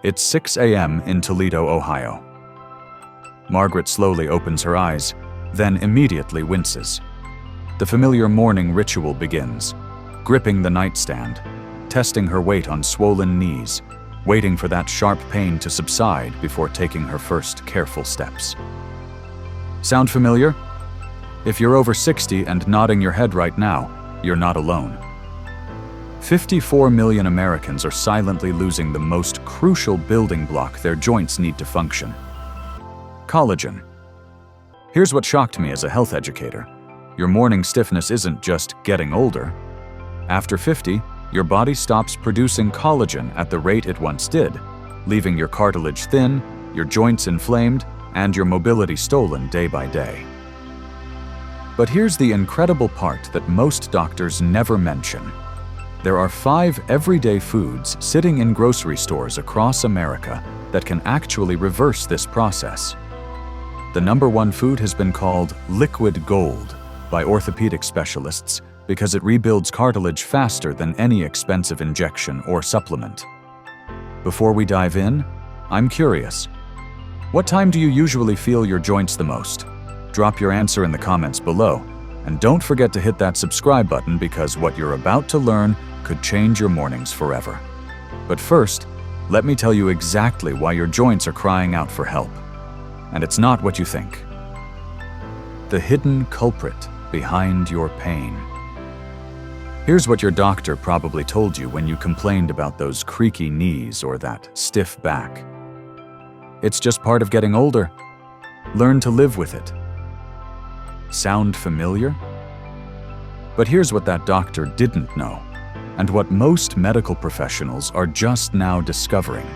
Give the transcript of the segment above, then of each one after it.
It's 6 a.m. in Toledo, Ohio. Margaret slowly opens her eyes, then immediately winces. The familiar morning ritual begins, gripping the nightstand, testing her weight on swollen knees, waiting for that sharp pain to subside before taking her first careful steps. Sound familiar? If you're over 60 and nodding your head right now, you're not alone. 54 million Americans are silently losing the most crucial building block their joints need to function: collagen. Here's what shocked me as a health educator. Your morning stiffness isn't just getting older. After 50, your body stops producing collagen at the rate it once did, leaving your cartilage thin, your joints inflamed, and your mobility stolen day by day. But here's the incredible part that most doctors never mention. There are 5 everyday foods sitting in grocery stores across America that can actually reverse this process. The #1 food has been called liquid gold by orthopedic specialists because it rebuilds cartilage faster than any expensive injection or supplement. Before we dive in, I'm curious. What time do you usually feel your joints the most? Drop your answer in the comments below, and don't forget to hit that subscribe button because what you're about to learn could change your mornings forever. But first, let me tell you exactly why your joints are crying out for help. And it's not what you think. The hidden culprit behind your pain. Here's what your doctor probably told you when you complained about those creaky knees or that stiff back. It's just part of getting older. Learn to live with it. Sound familiar? But here's what that doctor didn't know, and what most medical professionals are just now discovering.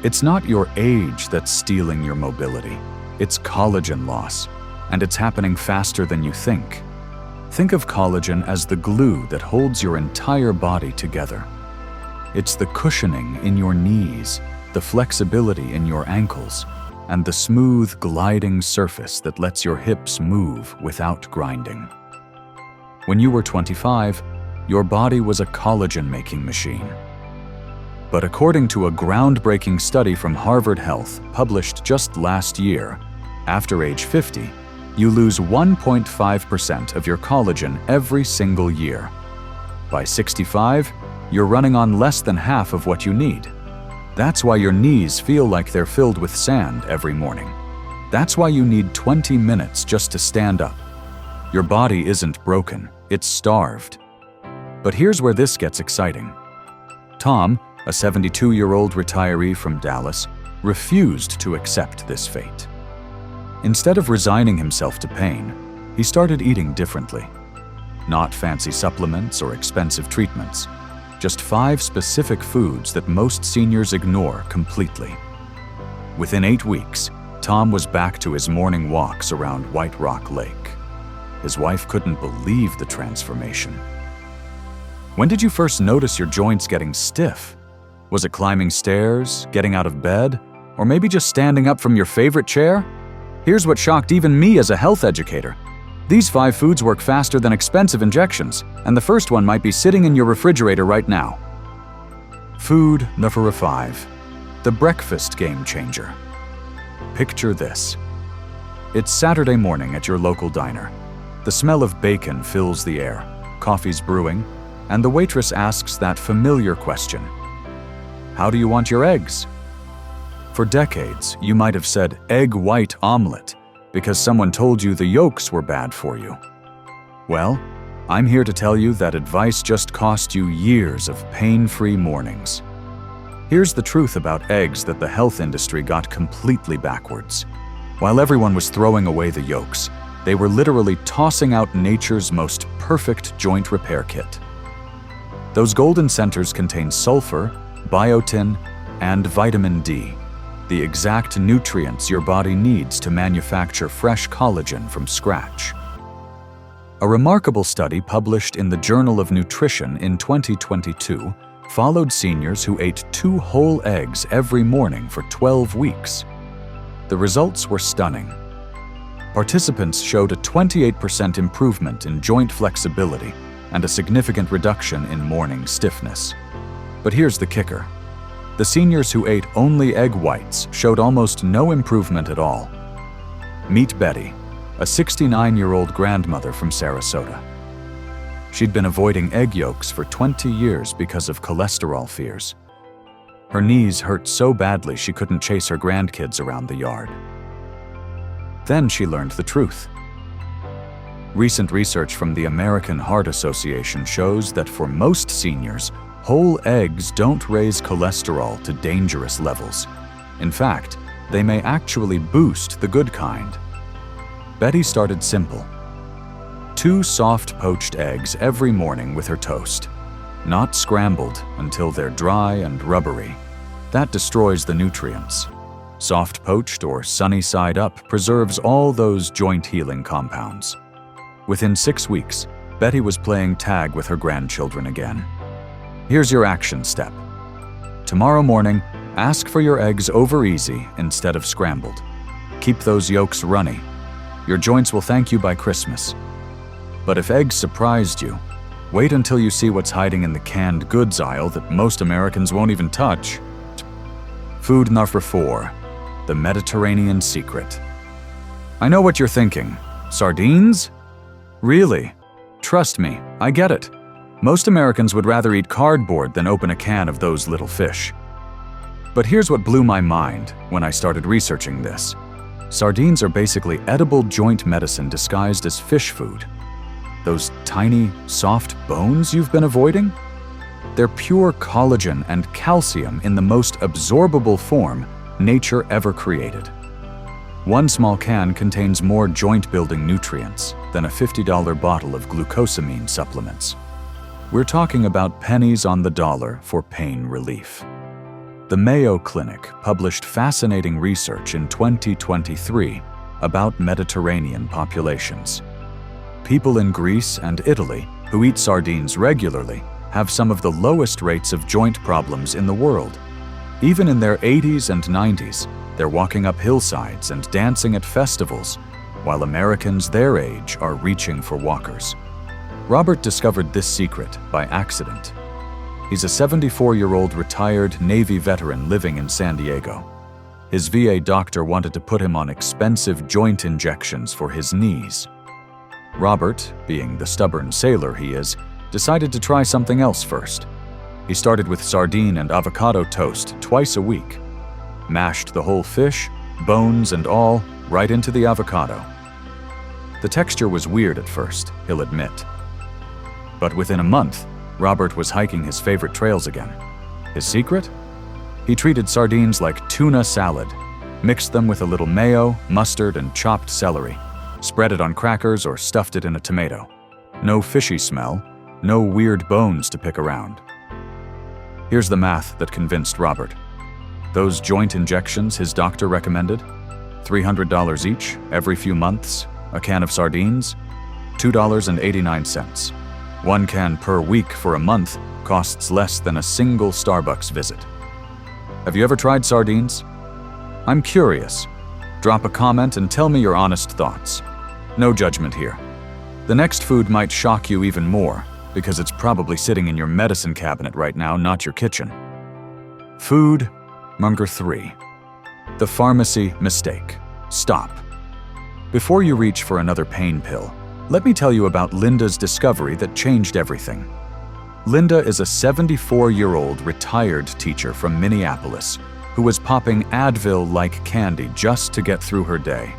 It's not your age that's stealing your mobility. It's collagen loss, and it's happening faster than you think. Think of collagen as the glue that holds your entire body together. It's the cushioning in your knees, the flexibility in your ankles, and the smooth, gliding surface that lets your hips move without grinding. When you were 25, your body was a collagen-making machine. But according to a groundbreaking study from Harvard Health published just last year, after age 50, you lose 1.5% of your collagen every single year. By 65, you're running on less than half of what you need. That's why your knees feel like they're filled with sand every morning. That's why you need 20 minutes just to stand up. Your body isn't broken, it's starved. But here's where this gets exciting. Tom, a 72-year-old retiree from Dallas, refused to accept this fate. Instead of resigning himself to pain, he started eating differently. Not fancy supplements or expensive treatments. Just 5 specific foods that most seniors ignore completely. Within 8 weeks, Tom was back to his morning walks around White Rock Lake. His wife couldn't believe the transformation. When did you first notice your joints getting stiff? Was it climbing stairs, getting out of bed, or maybe just standing up from your favorite chair? Here's what shocked even me as a health educator. These 5 foods work faster than expensive injections, and the first one might be sitting in your refrigerator right now. Food number 5, the breakfast game changer. Picture this. It's Saturday morning at your local diner. The smell of bacon fills the air, coffee's brewing, and the waitress asks that familiar question. How do you want your eggs? For decades, you might have said egg white omelet because someone told you the yolks were bad for you. Well, I'm here to tell you that advice just cost you years of pain-free mornings. Here's the truth about eggs that the health industry got completely backwards. While everyone was throwing away the yolks, they were literally tossing out nature's most perfect joint repair kit. Those golden centers contain sulfur, biotin, and vitamin D, the exact nutrients your body needs to manufacture fresh collagen from scratch. A remarkable study published in the Journal of Nutrition in 2022 followed seniors who ate 2 whole eggs every morning for 12 weeks. The results were stunning. Participants showed a 28% improvement in joint flexibility and a significant reduction in morning stiffness. But here's the kicker. The seniors who ate only egg whites showed almost no improvement at all. Meet Betty, a 69-year-old grandmother from Sarasota. She'd been avoiding egg yolks for 20 years because of cholesterol fears. Her knees hurt so badly she couldn't chase her grandkids around the yard. Then she learned the truth. Recent research from the American Heart Association shows that for most seniors, whole eggs don't raise cholesterol to dangerous levels. In fact, they may actually boost the good kind. Betty started simple. 2 soft poached eggs every morning with her toast. Not scrambled until they're dry and rubbery. That destroys the nutrients. Soft poached or sunny side up preserves all those joint healing compounds. Within 6 weeks, Betty was playing tag with her grandchildren again. Here's your action step. Tomorrow morning, ask for your eggs over easy instead of scrambled. Keep those yolks runny. Your joints will thank you by Christmas. But if eggs surprised you, wait until you see what's hiding in the canned goods aisle that most Americans won't even touch. Food number 4, the Mediterranean secret. I know what you're thinking. Sardines? Really? Trust me, I get it. Most Americans would rather eat cardboard than open a can of those little fish. But here's what blew my mind when I started researching this. Sardines are basically edible joint medicine disguised as fish food. Those tiny, soft bones you've been avoiding? They're pure collagen and calcium in the most absorbable form nature ever created. One small can contains more joint-building nutrients than a $50 bottle of glucosamine supplements. We're talking about pennies on the dollar for pain relief. The Mayo Clinic published fascinating research in 2023 about Mediterranean populations. People in Greece and Italy who eat sardines regularly have some of the lowest rates of joint problems in the world. Even in their 80s and 90s, they're walking up hillsides and dancing at festivals, while Americans their age are reaching for walkers. Robert discovered this secret by accident. He's a 74-year-old retired Navy veteran living in San Diego. His VA doctor wanted to put him on expensive joint injections for his knees. Robert, being the stubborn sailor he is, decided to try something else first. He started with sardine and avocado toast twice a week. Mashed the whole fish, bones and all, right into the avocado. The texture was weird at first, he'll admit. But within a month, Robert was hiking his favorite trails again. His secret? He treated sardines like tuna salad, mixed them with a little mayo, mustard, and chopped celery, spread it on crackers or stuffed it in a tomato. No fishy smell, no weird bones to pick around. Here's the math that convinced Robert. Those joint injections his doctor recommended, $300 each, every few months, a can of sardines, $2.89. 1 can per week for a month costs less than a single Starbucks visit. Have you ever tried sardines? I'm curious. Drop a comment and tell me your honest thoughts. No judgment here. The next food might shock you even more, because it's probably sitting in your medicine cabinet right now, not your kitchen. Food number 3. The pharmacy mistake. Stop. Before you reach for another pain pill, let me tell you about Linda's discovery that changed everything. Linda is a 74-year-old retired teacher from Minneapolis who was popping Advil like candy just to get through her day.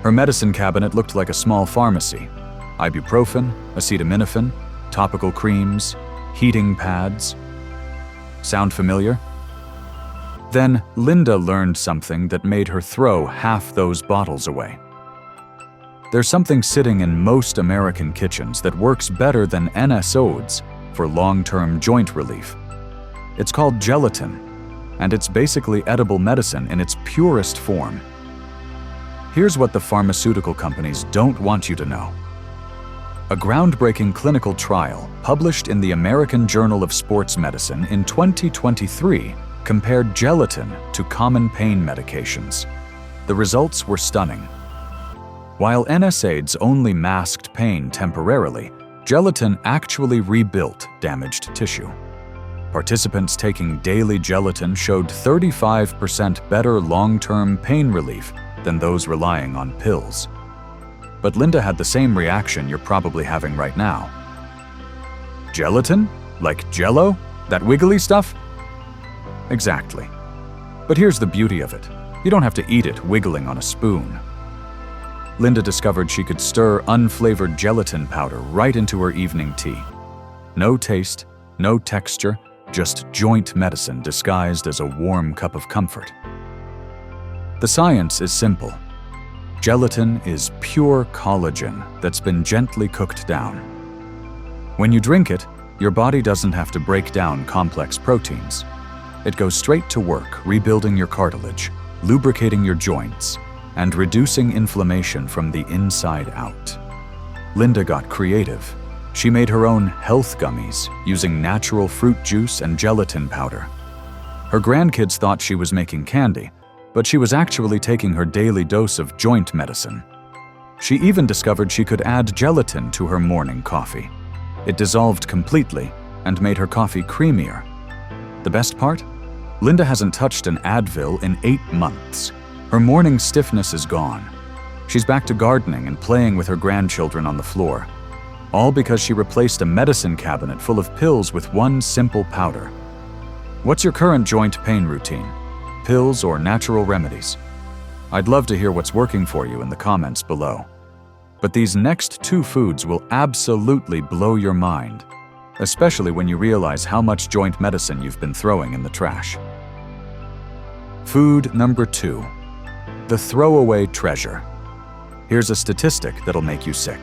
Her medicine cabinet looked like a small pharmacy. Ibuprofen, acetaminophen, topical creams, heating pads. Sound familiar? Then Linda learned something that made her throw half those bottles away. There's something sitting in most American kitchens that works better than NSAIDs for long-term joint relief. It's called gelatin, and it's basically edible medicine in its purest form. Here's what the pharmaceutical companies don't want you to know. A groundbreaking clinical trial published in the American Journal of Sports Medicine in 2023 compared gelatin to common pain medications. The results were stunning. While NSAIDs only masked pain temporarily, gelatin actually rebuilt damaged tissue. Participants taking daily gelatin showed 35% better long-term pain relief than those relying on pills. But Linda had the same reaction you're probably having right now. Gelatin? Like Jell-O? That wiggly stuff? Exactly. But here's the beauty of it. You don't have to eat it wiggling on a spoon. Linda discovered she could stir unflavored gelatin powder right into her evening tea. No taste, no texture, just joint medicine disguised as a warm cup of comfort. The science is simple. Gelatin is pure collagen that's been gently cooked down. When you drink it, your body doesn't have to break down complex proteins. It goes straight to work rebuilding your cartilage, lubricating your joints, and reducing inflammation from the inside out. Linda got creative. She made her own health gummies using natural fruit juice and gelatin powder. Her grandkids thought she was making candy, but she was actually taking her daily dose of joint medicine. She even discovered she could add gelatin to her morning coffee. It dissolved completely and made her coffee creamier. The best part? Linda hasn't touched an Advil in 8 months. Her morning stiffness is gone. She's back to gardening and playing with her grandchildren on the floor, all because she replaced a medicine cabinet full of pills with one simple powder. What's your current joint pain routine? Pills or natural remedies? I'd love to hear what's working for you in the comments below. But these next 2 foods will absolutely blow your mind, especially when you realize how much joint medicine you've been throwing in the trash. Food number 2. The throwaway treasure. Here's a statistic that'll make you sick.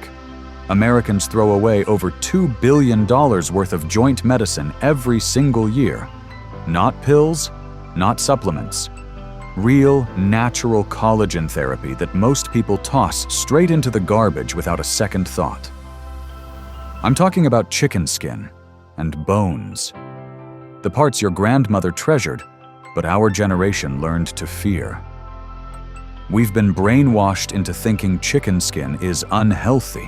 Americans throw away over $2 billion worth of joint medicine every single year. Not pills, not supplements. Real, natural collagen therapy that most people toss straight into the garbage without a second thought. I'm talking about chicken skin and bones. The parts your grandmother treasured, but our generation learned to fear. We've been brainwashed into thinking chicken skin is unhealthy,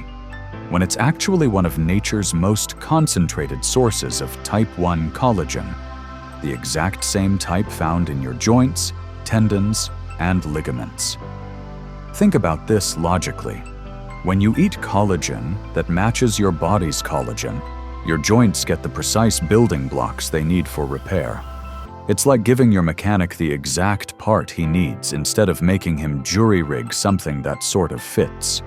when it's actually one of nature's most concentrated sources of type 1 collagen, the exact same type found in your joints, tendons, and ligaments. Think about this logically. When you eat collagen that matches your body's collagen, your joints get the precise building blocks they need for repair. It's like giving your mechanic the exact part he needs instead of making him jury-rig something that sort of fits.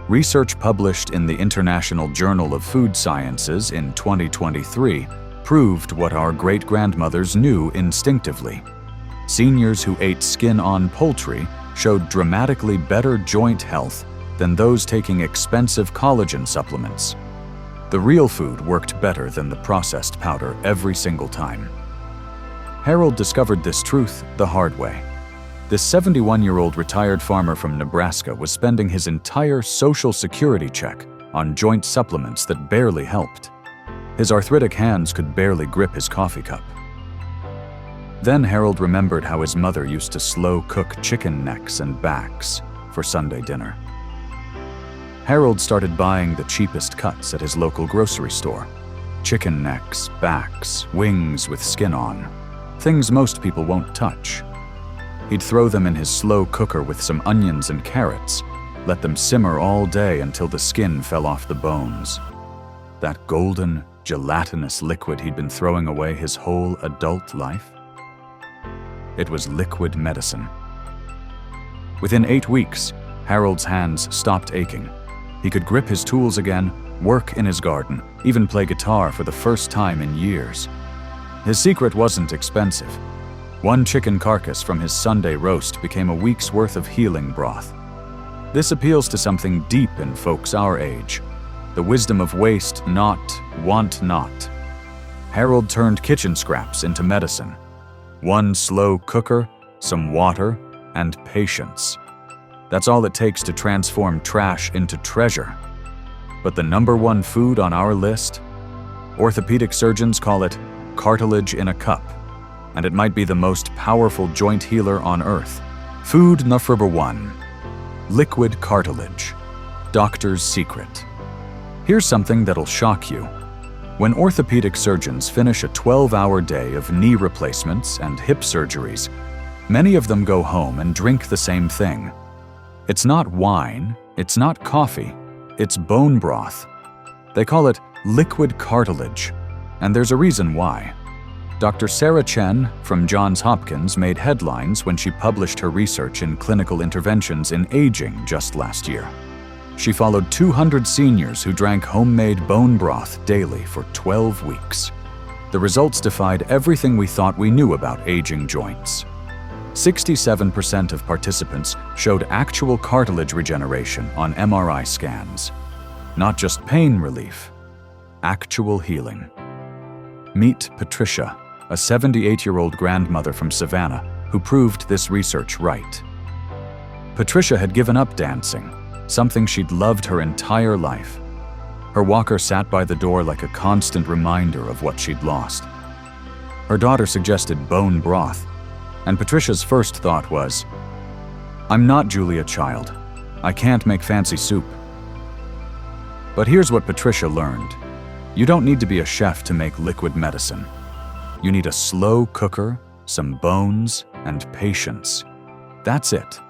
Research published in the International Journal of Food Sciences in 2023 proved what our great-grandmothers knew instinctively. Seniors who ate skin-on poultry showed dramatically better joint health than those taking expensive collagen supplements. The real food worked better than the processed powder every single time. Harold discovered this truth the hard way. This 71-year-old retired farmer from Nebraska was spending his entire Social Security check on joint supplements that barely helped. His arthritic hands could barely grip his coffee cup. Then Harold remembered how his mother used to slow-cook chicken necks and backs for Sunday dinner. Harold started buying the cheapest cuts at his local grocery store. Chicken necks, backs, wings with skin on. Things most people won't touch. He'd throw them in his slow cooker with some onions and carrots, let them simmer all day until the skin fell off the bones. That golden, gelatinous liquid he'd been throwing away his whole adult life? It was liquid medicine. Within 8 weeks, Harold's hands stopped aching. He could grip his tools again, work in his garden, even play guitar for the first time in years. His secret wasn't expensive. One chicken carcass from his Sunday roast became a week's worth of healing broth. This appeals to something deep in folks our age. The wisdom of waste not, want not. Harold turned kitchen scraps into medicine. One slow cooker, some water, and patience. That's all it takes to transform trash into treasure. But the #1 food on our list? Orthopedic surgeons call it cartilage in a cup, and it might be the most powerful joint healer on earth. Food number 1. Liquid cartilage. Doctor's secret. Here's something that'll shock you. When orthopedic surgeons finish a 12-hour day of knee replacements and hip surgeries, many of them go home and drink the same thing. It's not wine, it's not coffee, it's bone broth. They call it liquid cartilage, and there's a reason why. Dr. Sarah Chen from Johns Hopkins made headlines when she published her research in Clinical Interventions in Aging just last year. She followed 200 seniors who drank homemade bone broth daily for 12 weeks. The results defied everything we thought we knew about aging joints. 67% of participants showed actual cartilage regeneration on MRI scans. Not just pain relief, actual healing. Meet Patricia, a 78-year-old grandmother from Savannah who proved this research right. Patricia had given up dancing, something she'd loved her entire life. Her walker sat by the door like a constant reminder of what she'd lost. Her daughter suggested bone broth, and Patricia's first thought was, "I'm not Julia Child. I can't make fancy soup." But here's what Patricia learned. You don't need to be a chef to make liquid medicine. You need a slow cooker, some bones, and patience. That's it.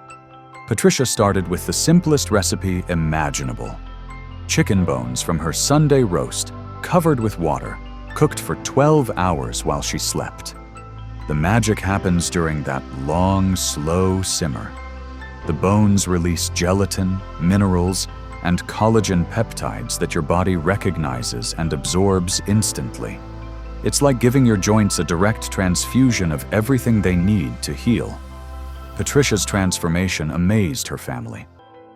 Patricia started with the simplest recipe imaginable. Chicken bones from her Sunday roast, covered with water, cooked for 12 hours while she slept. The magic happens during that long, slow simmer. The bones release gelatin, minerals, and collagen peptides that your body recognizes and absorbs instantly. It's like giving your joints a direct transfusion of everything they need to heal. Patricia's transformation amazed her family.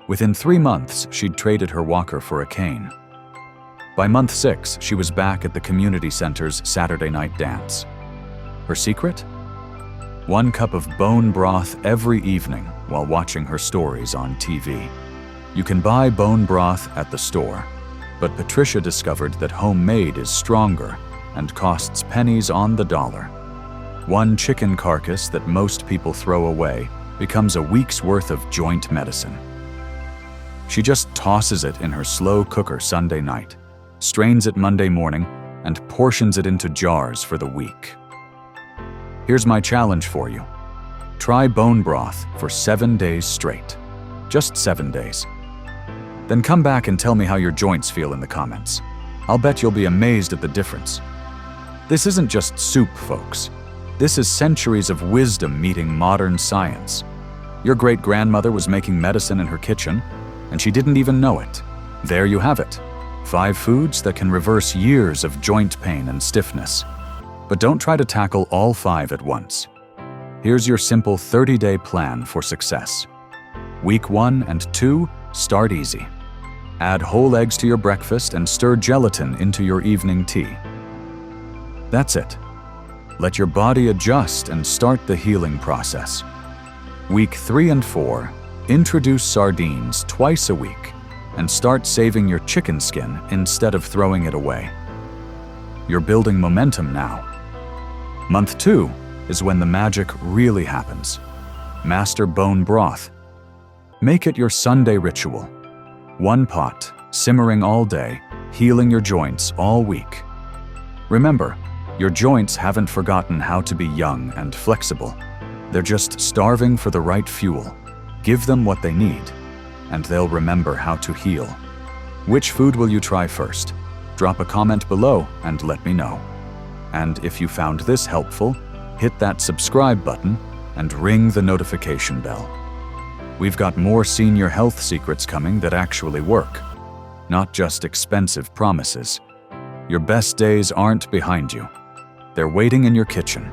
Within 3 months, she'd traded her walker for a cane. By month 6, she was back at the community center's Saturday night dance. Her secret? 1 cup of bone broth every evening while watching her stories on TV. You can buy bone broth at the store, but Patricia discovered that homemade is stronger and costs pennies on the dollar. 1 chicken carcass that most people throw away becomes a week's worth of joint medicine. She just tosses it in her slow cooker Sunday night, strains it Monday morning, and portions it into jars for the week. Here's my challenge for you. Try bone broth for 7 days straight. Just 7 days. Then come back and tell me how your joints feel in the comments. I'll bet you'll be amazed at the difference. This isn't just soup, folks. This is centuries of wisdom meeting modern science. Your great-grandmother was making medicine in her kitchen, and she didn't even know it. There you have it. 5 foods that can reverse years of joint pain and stiffness. But don't try to tackle all 5 at once. Here's your simple 30-day plan for success. Week 1 and 2, start easy. Add whole eggs to your breakfast and stir gelatin into your evening tea. That's it. Let your body adjust and start the healing process. Week 3 and 4, introduce sardines twice a week and start saving your chicken skin instead of throwing it away. You're building momentum now. Month 2 is when the magic really happens. Master bone broth. Make it your Sunday ritual. 1 pot, simmering all day, healing your joints all week. Remember, your joints haven't forgotten how to be young and flexible. They're just starving for the right fuel. Give them what they need, and they'll remember how to heal. Which food will you try first? Drop a comment below and let me know. And if you found this helpful, hit that subscribe button and ring the notification bell. We've got more senior health secrets coming that actually work, not just expensive promises. Your best days aren't behind you. They're waiting in your kitchen.